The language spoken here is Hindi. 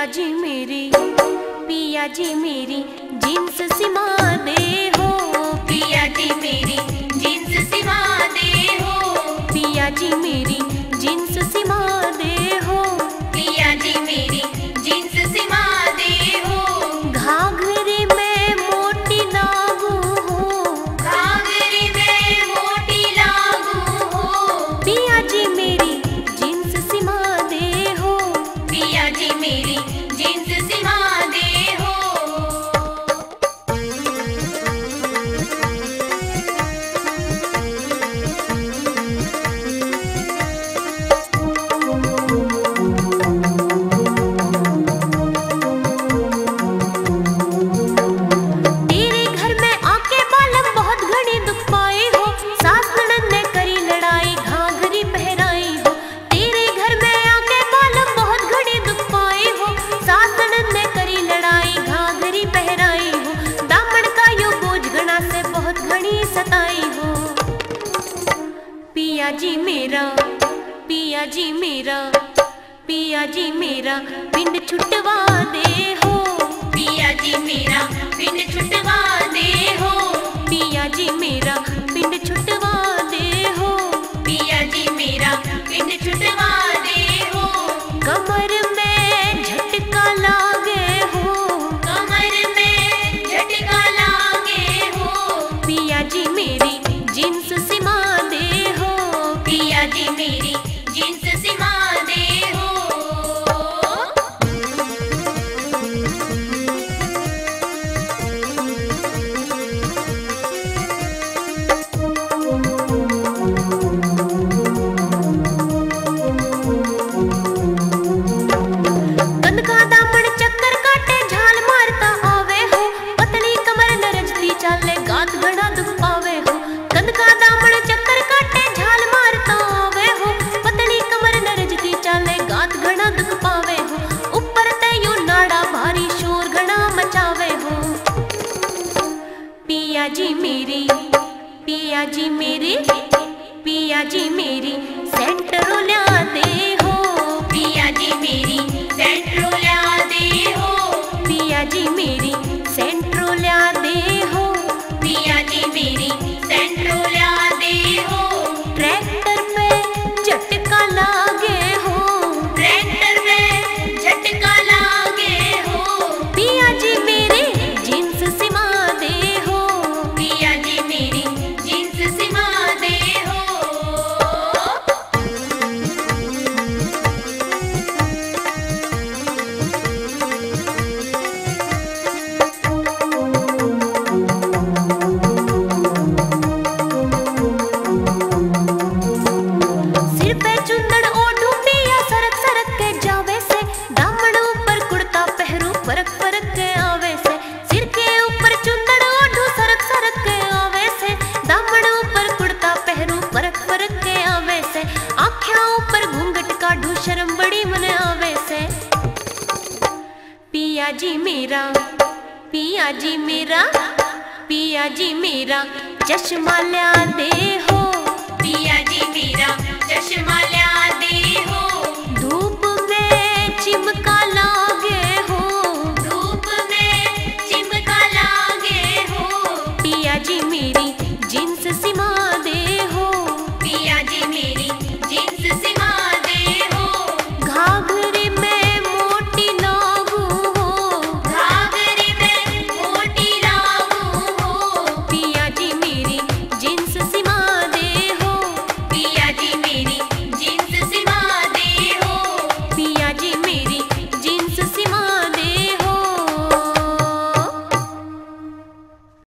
पिया जी मेरी जींस सिमा दे हो। पिया जी मेरी जींस सिमा दे हो। पिया जी मेरी जींस सिमा दे हो। पिया जी मेरी जींस सिमा दे हो। घाघरे में मोटी लागू हो। घाघरे में मोटी लागू हो। पिया जी मेरी जींस सिमा दे हो। पिया जी मेरी जींस सिमा दे हो। तेरे घर में आके बालम बहुत घड़ी दुख पाए हो। सास ननद ने करी लड़ाई घाघरी पहराई हो। तेरे घर में आके बालम बहुत घड़ी दुख पाए हो। सास ननद ने करी लड़ाई घाघरी पहराई हो। दामन का यो बोझ घना से बहुत घड़ी सताई हो। पिया जी मेरा पिया जी मेरा पिया जी मेरा पिंड छुटवा दे हो। पिया जी मेरा पिंड छुटवा दे हो। पिया जी मेरा पिंड छुटवा दे हो। पिया जी मेरा पिंड छुटवा दे हो। कमर में झटका लागे हो। कमर में झटका लागे हो। पिया जी मेरी जींस सिमा दे हो। पिया जी मेरी जींस सिमा दे हो। कंध का दामन चक्कर काटे झाल मारता आवे हो। पतली कमर नरजती चाले गात घड़ा दुख पावे हो। कंध का दामन चक्कर काटे झाल मारता आवे हो। पतली कमर नरजती चाले गात घड़ा दुख पावे हो। ऊपर तयू नाड़ा भारी शोर घड़ा मचावे हो। पिया जी मेरी पिया जी मेरी पिया जी मेरी सेंटरो ल्या दे हो। पिया जी मेरी सेंट्रो ला दे हो। पिया जी मेरी सेंट्रो ल्या दे हो। पिया जी मेरी सेंट्रो ला दे हो। ट्रैक्टर पे झटका लागे हो। ट्रैक्टर में झटका लागे हो। पिया जी मेरी जींस सिमा दे हो। पिया जी मेरी जींस सिमा दे हो। सिर पे चुंदड़ ओढ़ू पिया सरक सरक के जावे से। दामन ऊपर कुर्ता पहरू फरक फरक के आवे से। सिर के ऊपर चुंदड़ ओढ़ू सरक सरक के आवे से। दामन ऊपर कुर्ता पहरू फरक फरक के आवे से। आँखों ऊपर घूंघट काढ़ू शर्म बड़ी मन आवे से। पिया जी मेरा पिया जी मेरा पिया जी मेरा चश्मा ल्या दे हो।